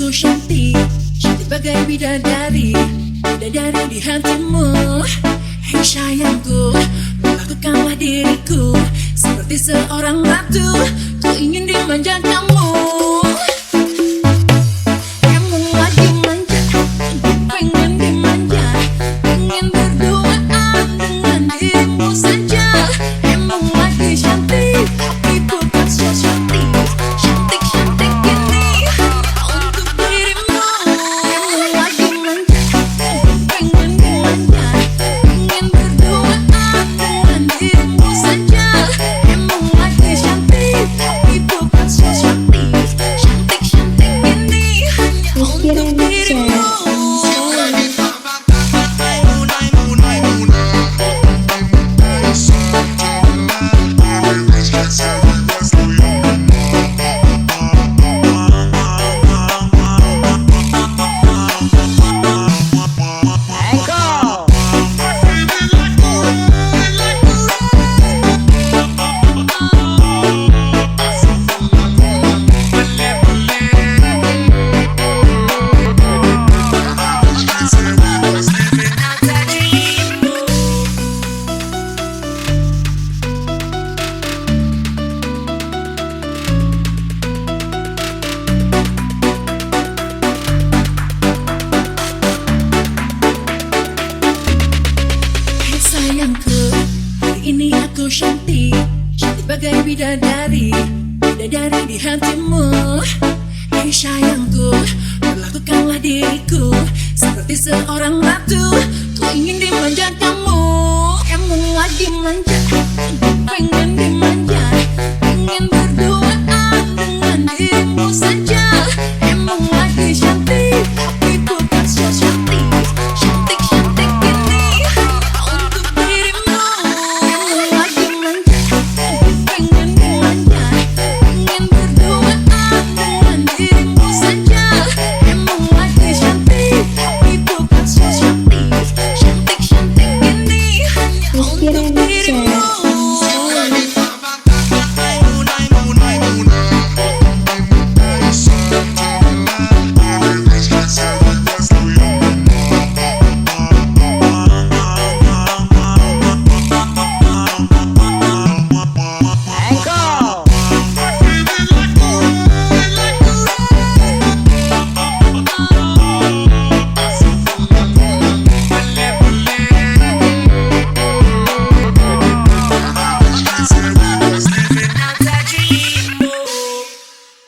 aku cantik, cantik bagai bidadari, bidadari di hatimu. Hei sayangku, lakukanlah diriku seperti seorang ratu. Ku ingin dimanja kamu. Kamu lagi manja, pengen dimanja, ingin berduaan dengan dirimu saja. Emang lagi cantik, tapi bukan so cantik. Cantik-cantik ini hanya untuk dirimu. Kamu lagi manja, pengen dimanja, ingin berduaan dengan dirimu saja. Emang lagi cantik, tapi bukan so cantik. Cantik-cantik ini hanya untuk dirimu. Sayangku, hari ini aku cantik, cantik bagai bidadari, bidadari di hatimu. Hei sayangku, perlakukanlah diriku seperti seorang ratu. Ku ingin dimanja kamu. Kamu lagi manja, pengen